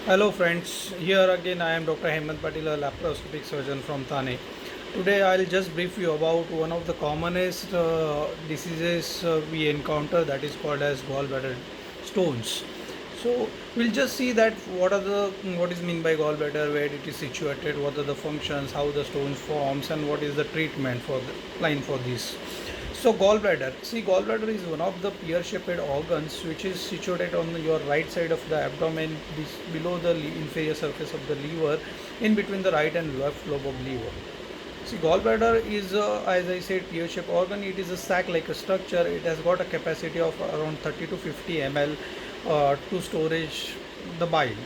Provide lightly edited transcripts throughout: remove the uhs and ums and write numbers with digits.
Hello friends, here again I am Dr. Hemant Patil, a laparoscopic surgeon from Thane. Today I'll just brief you about one of the commonest diseases we encounter, that is called as gallbladder stones. So we'll just see that what is mean by gallbladder, where it is situated, what are the functions, how the stones forms, and what is the treatment for the line for this. So gallbladder. See, gallbladder is one of the pear-shaped organs which is situated on your right side of the abdomen, below the inferior surface of the liver, in between the right and left lobe of liver. See, gallbladder is, as I said, pear-shaped organ. It is a sac-like a structure. It has got a capacity of around 30 to 50 ml to storage the bile.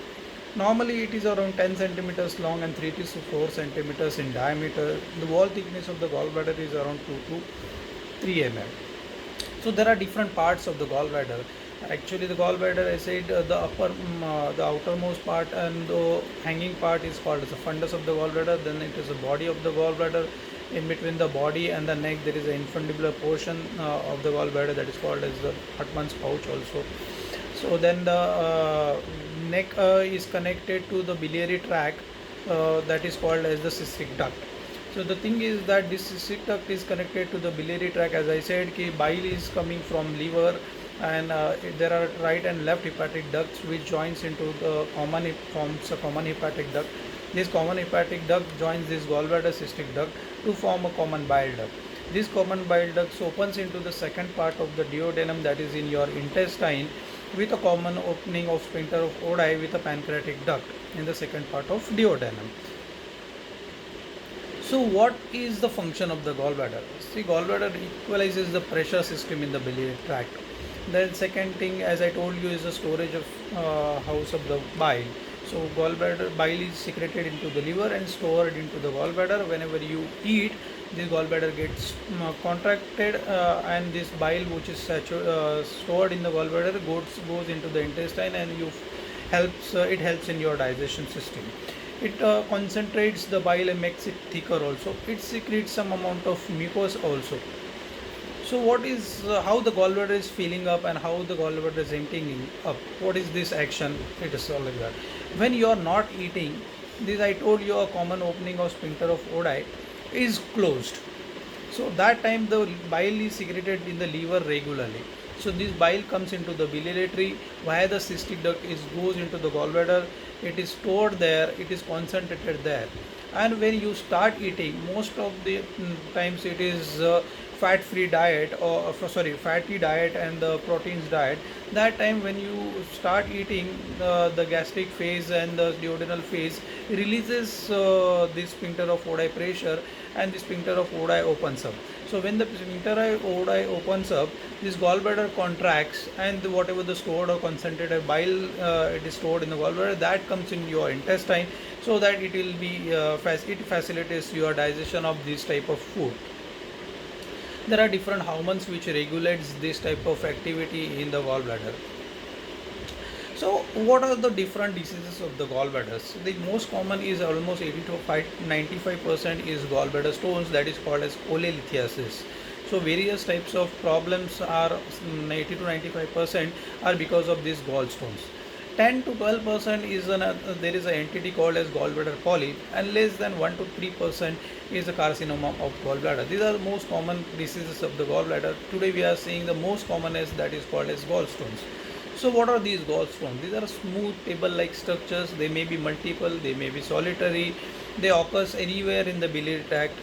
Normally, it is around 10 centimeters long and 3 to 4 centimeters in diameter. The wall thickness of the gallbladder is around 2 to 3 mm. So there are different parts of the gallbladder. Actually, the gallbladder, I said, the outermost part and the hanging part is called as the fundus of the gallbladder. Then it is the body of the gallbladder. In between the body and the neck, there is an infundibular portion of the gallbladder that is called as the Hartmann's pouch also. So then the neck is connected to the biliary tract that is called as the cystic duct. So the thing is that this cystic duct is connected to the biliary tract. As I said, ki bile is coming from liver, and there are right and left hepatic ducts which joins into the forms a common hepatic duct. This common hepatic duct joins this gallbladder cystic duct to form a common bile duct. This common bile duct opens into the second part of the duodenum, that is in your intestine, with a common opening of sphincter of Oddi with a pancreatic duct in the second part of duodenum. So what is the function of the gallbladder? See, gallbladder equalizes the pressure system in the biliary tract. Then second thing, as I told you, is the storage of house of the bile. So gallbladder bile is secreted into the liver and stored into the gallbladder. Whenever you eat, this gallbladder gets contracted, and this bile which is stored in the gallbladder goes into the intestine, and it helps in your digestion system. It concentrates the bile and makes it thicker also. It secretes some amount of mucus also. So what is how the gallbladder is filling up and how the gallbladder is emptying up? What is this action? It is all like that. When you are not eating, this I told you, a common opening of sphincter of Oddi is closed. So that time the bile is secreted in the liver regularly. So this bile comes into the biliary tree via the cystic duct. It goes into the gallbladder. It is stored there. It is concentrated there. And when you start eating, most of the times it is fat-free diet, or fatty diet and the proteins diet. That time when you start eating, the gastric phase and the duodenal phase releases this sphincter of Oddi pressure, and the sphincter of Oddi opens up. So when the sphincter of Oddi opens up, this gallbladder contracts, and whatever the stored or concentrated bile it is stored in the gallbladder, that comes in your intestine, so that it will be it facilitates your digestion of this type of food. There are different hormones which regulates this type of activity in the gallbladder. So what are the different diseases of the gallbladders? The most common is almost 80 to 95% is gallbladder stones, that is called as cholelithiasis. So various types of problems are 80 to 95% are because of these gallstones. 10 to 12% is there is an entity called as gallbladder polyp, and less than 1 to 3% is a carcinoma of gallbladder. These are the most common diseases of the gallbladder. Today we are seeing the most commonest, that is called as gallstones. So what are these gallstones? These are smooth table-like structures. They may be multiple, they may be solitary. They occur anywhere in the biliary tract,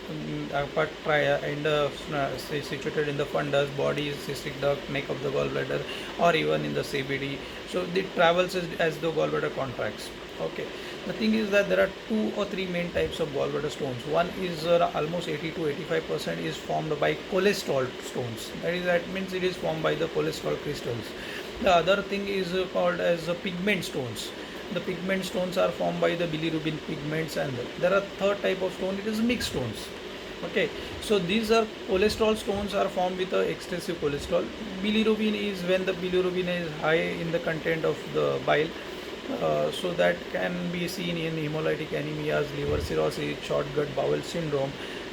situated in the fundus, body, cystic duct, neck of the gallbladder, or even in the CBD. So it travels as the gallbladder contracts. Okay. The thing is that there are 2 or 3 main types of gallbladder stones. One is almost 80 to 85% is formed by cholesterol stones. That means it is formed by the cholesterol crystals. The other thing is called as pigment stones. The pigment stones are formed by the bilirubin pigments, and there are third type of stone. It is mixed stones. Okay, so these are cholesterol stones are formed with excessive cholesterol. Bilirubin is when the bilirubin is high in the content of the bile. So that can be seen in hemolytic anemias, liver cirrhosis, short gut bowel syndrome.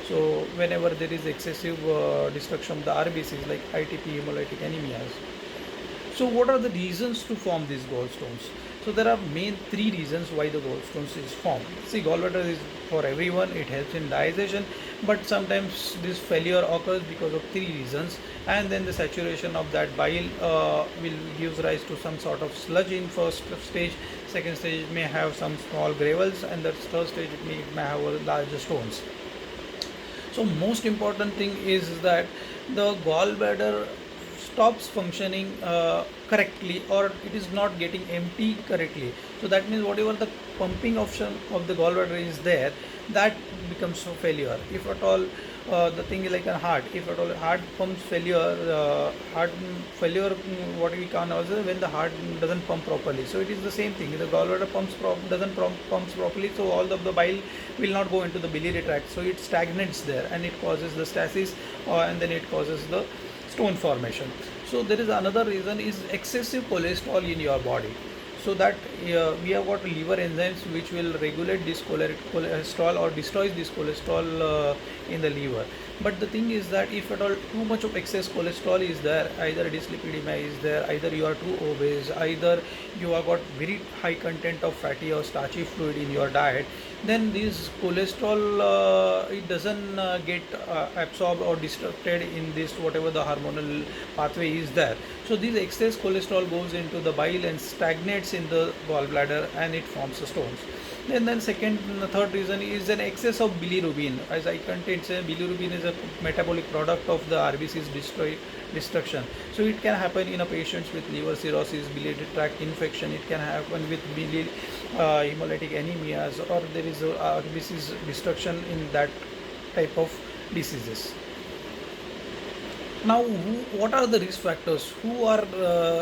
So whenever there is excessive destruction of the RBCs like ITP, hemolytic anemias. So what are the reasons to form these gallstones? So there are main three reasons why the gallstones is formed. See, gallbladder is for everyone. It helps in digestion, but sometimes this failure occurs because of three reasons, and then the saturation of that bile will gives rise to some sort of sludge in first stage. Second stage it may have some small gravels, and the third stage it may have larger stones. So most important thing is that the gallbladder stops functioning correctly, or it is not getting empty correctly. So that means whatever the pumping option of the gallbladder is there, that becomes a failure. If at all the thing is like a heart, if at all heart pumps failure, heart failure, what we can also when the heart doesn't pump properly. So it is the same thing. If the gallbladder doesn't pumps properly, so all of the bile will not go into the biliary tract, so it stagnates there and it causes the stasis, and then it causes the stone formation. So there is another reason is excessive cholesterol in your body. So that we have got liver enzymes which will regulate this cholesterol or destroys this cholesterol in the liver. But the thing is that if at all too much of excess cholesterol is there, either dyslipidemia is there, either you are too obese, either you have got very high content of fatty or starchy fluid in your diet, then this cholesterol it doesn't get absorbed or disrupted in this whatever the hormonal pathway is there. So this excess cholesterol goes into the bile and stagnates in the gallbladder, and it forms the stones. Then second, third reason is an excess of bilirubin. As I contain, say bilirubin is a metabolic product of the RBC's destruction. So it can happen in a patients with liver cirrhosis, biliary tract infection. It can happen with hemolytic anemias, or there is a RBC's destruction in that type of diseases. Now, what are the risk factors? Who are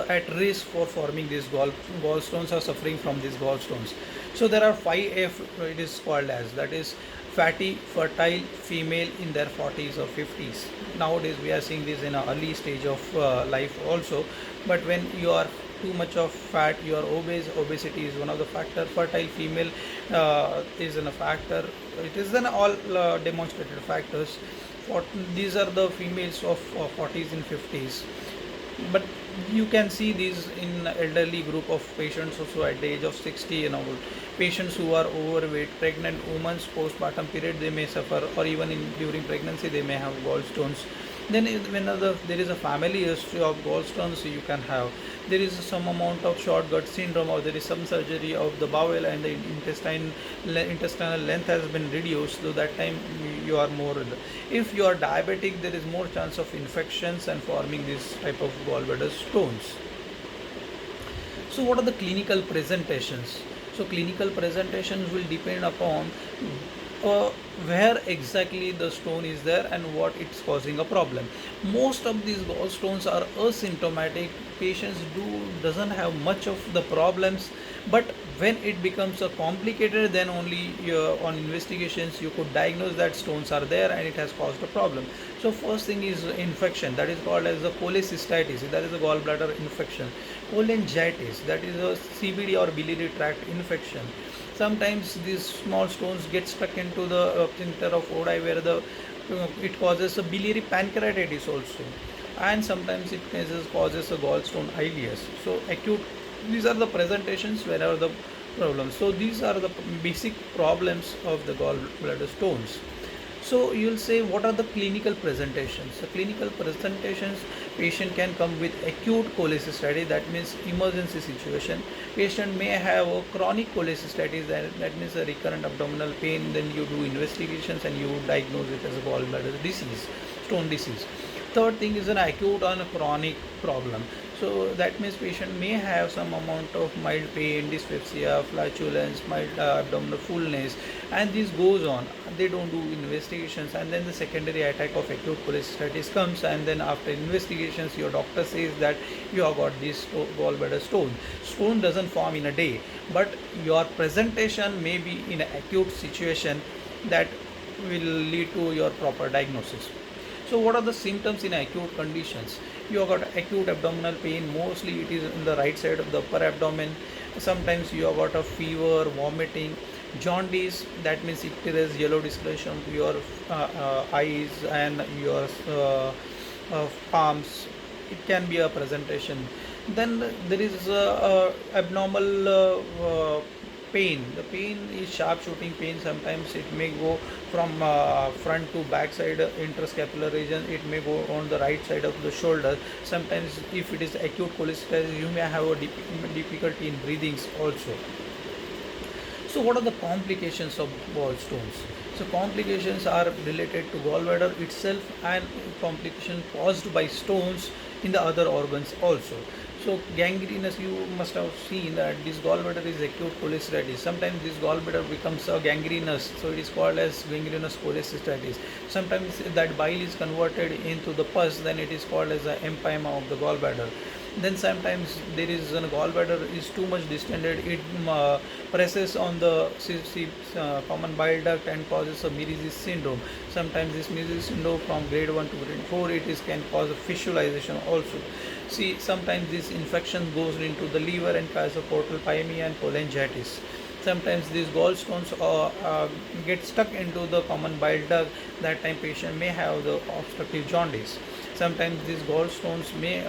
at risk for forming these gallstones or suffering from these gallstones? So there are 5F, it is called as, that is fatty, fertile, female in their 40s or 50s. Nowadays we are seeing this in an early stage of life also. But when you are too much of fat, you are obese, obesity is one of the factor. Fertile female is a factor. It is an all demonstrated factors. These are the females of 40s and 50s, but you can see these in elderly group of patients also at the age of 60 and old. Patients who are overweight, pregnant women, postpartum period, they may suffer, or even during pregnancy they may have gallstones. Then when there is a family history of gallstones, you can have, there is some amount of short gut syndrome, or there is some surgery of the bowel and the intestinal length has been reduced, so that time you are more. If you are diabetic, there is more chance of infections and forming this type of gallbladder stones. So what are the clinical presentations? So clinical presentations will depend upon where exactly the stone is there and what it's causing a problem. Most of these gallstones are asymptomatic. Patients doesn't have much of the problems, but when it becomes a complicated, then only on investigations you could diagnose that stones are there and it has caused a problem. So first thing is infection, that is called as the cholecystitis, that is a gallbladder infection. Cholangitis, that is a CBD or biliary tract infection. Sometimes these small stones get stuck into the center of odi, where it causes a biliary pancreatitis also, and sometimes it causes a gallstone ileus. So acute, these are the presentations where are the problems. So these are the basic problems of the gallbladder stones. So you'll say, what are the clinical presentations? The clinical presentations, patient can come with acute cholecystitis, that means emergency situation. Patient may have a chronic cholecystitis, that means a recurrent abdominal pain. Then you do investigations and you diagnose it as a gallbladder disease, stone disease. Third thing is an acute and a chronic problem. So that means patient may have some amount of mild pain, dyspepsia, flatulence, mild abdominal fullness, and this goes on. They don't do investigations, and then the secondary attack of acute cholecystitis comes, and then after investigations your doctor says that you have got this gallbladder stone. Stone doesn't form in a day, but your presentation may be in an acute situation that will lead to your proper diagnosis. So what are the symptoms in acute conditions? You have got acute abdominal pain, mostly it is in the right side of the upper abdomen. Sometimes you have got a fever, vomiting, jaundice, that means if there is yellow discoloration to your eyes and your palms, it can be a presentation. Then there is abnormal pain. The pain is sharp shooting pain. Sometimes it may go from front to back side interscapular region. It may go on the right side of the shoulder. Sometimes if it is acute cholecystitis, you may have a difficulty in breathings also. So what are the complications of gallstones? So complications are related to gallbladder itself and complications caused by stones in the other organs also. So gangrenous, you must have seen that this gallbladder is acute cholecystitis. Sometimes this gallbladder becomes gangrenous, so it is called as gangrenous cholecystitis. Sometimes that bile is converted into the pus, then it is called as the empyema of the gallbladder. Then sometimes there is a gallbladder is too much distended, it presses on the common bile duct and causes a Meniere's syndrome. Sometimes this Meniere's syndrome from grade 1 to grade 4 it is can cause a fistulization also. See, sometimes this infection goes into the liver and causes a portal pyemia and cholangitis. Sometimes these gallstones get stuck into the common bile duct. That time patient may have the obstructive jaundice. Sometimes these gallstones may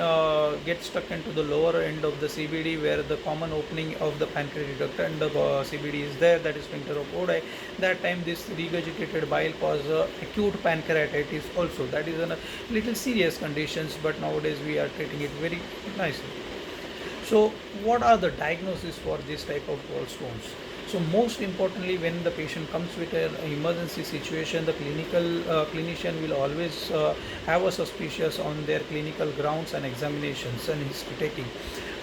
get stuck into the lower end of the CBD where the common opening of the pancreatic duct and the CBD is there, that is sphincter of Oddi. That time this regurgitated bile causes acute pancreatitis also. That is a little serious conditions, but nowadays we are treating it very nicely. So what are the diagnoses for this type of gallstones? So most importantly, when the patient comes with an emergency situation, the clinician will always have a suspicious on their clinical grounds and examinations and history taking.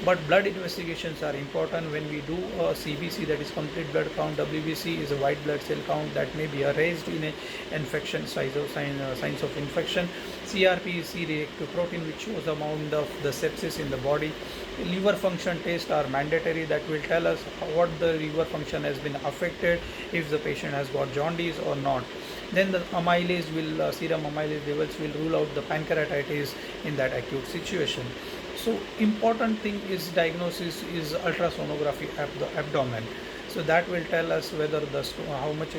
But blood investigations are important when we do a CBC, that is complete blood count. WBC is a white blood cell count that may be raised in an infection signs of infection. CRP is C-reactive protein, which shows the amount of the sepsis in the body. Liver function tests are mandatory, that will tell us what the liver function has been affected, if the patient has got jaundice or not. Then the amylase will serum amylase levels will rule out the pancreatitis in that acute situation. So important thing is diagnosis is ultrasonography of the abdomen. So that will tell us whether the how much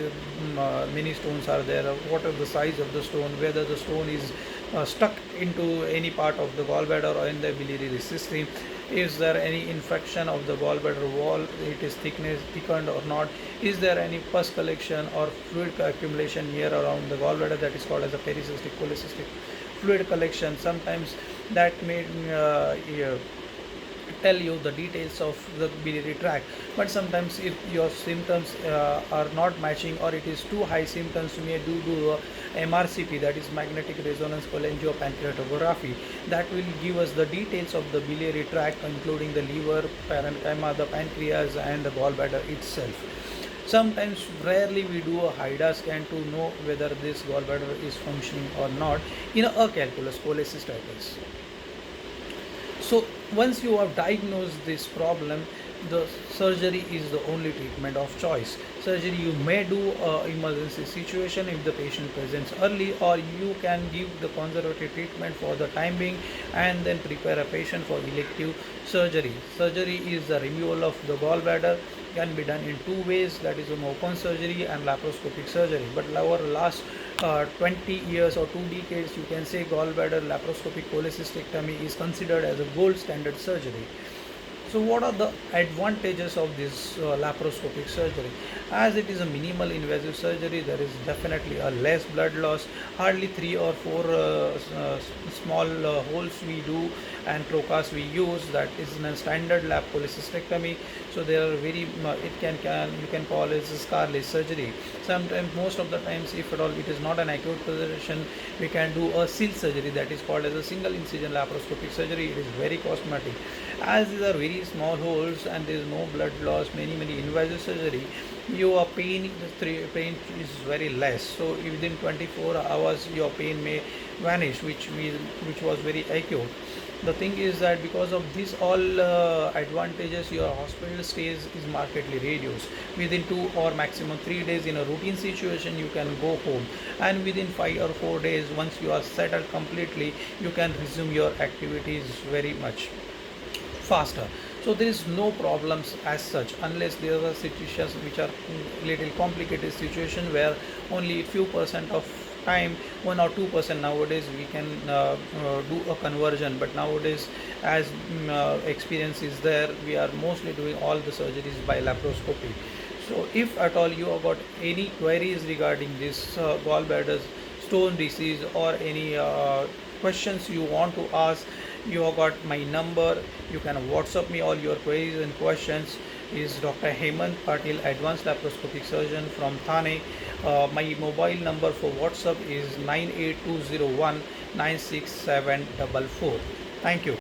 many stones are there, what are the size of the stone, whether the stone is stuck into any part of the gallbladder or in the biliary system. Is there any infection of the gallbladder wall? It is thickened or not? Is there any pus collection or fluid accumulation here around the gallbladder? That is called as a pericystic cholecystic fluid collection. Sometimes that may tell you the details of the biliary tract, but sometimes if your symptoms are not matching or it is too high symptoms, you may do MRCP, that is magnetic resonance cholangiopancreatography. That will give us the details of the biliary tract, including the liver, parenchyma, the pancreas and the gallbladder itself. Sometimes, rarely we do a HIDA scan to know whether this gallbladder is functioning or not in a calculus cholecystitis. So once you have diagnosed this problem, the surgery is the only treatment of choice. Surgery you may do emergency situation if the patient presents early, or you can give the conservative treatment for the time being and then prepare a patient for elective surgery. Surgery is the removal of the gallbladder, can be done in two ways, that is an open surgery and laparoscopic surgery. But our last 20 years or 2 decades, you can say gallbladder laparoscopic cholecystectomy is considered as a gold standard surgery. So what are the advantages of this laparoscopic surgery? As it is a minimal invasive surgery, there is definitely a less blood loss, hardly 3 or 4 small holes we do and trocas we use, that is in a standard lap cholecystectomy. So there are very it can you can call it a scarless surgery. Sometimes, most of the times, if at all it is not an acute position, we can do a seal surgery, that is called as a single incision laparoscopic surgery. It is very cosmetic, as these are very small holes and there is no blood loss. Many invasive surgery, your pain is very less. So within 24 hours your pain may vanish, which was very acute. The thing is that because of these all advantages, your hospital stays is markedly reduced. Within 2 or maximum 3 days in a routine situation, you can go home, and within 5 or 4 days, once you are settled completely, you can resume your activities very much faster. So there is no problems as such, unless there are situations which are little complicated situation where only few percent of time 1 or 2% nowadays we can do a conversion, but nowadays as experience is there, we are mostly doing all the surgeries by laparoscopy. So if at all you have got any queries regarding this gallbladder stone disease or any questions you want to ask, you have got my number. You can WhatsApp me all your queries and questions. Is Dr. Hemant Patil, advanced laparoscopic surgeon from Thane. My mobile number for WhatsApp is 98201 96744. Thank you.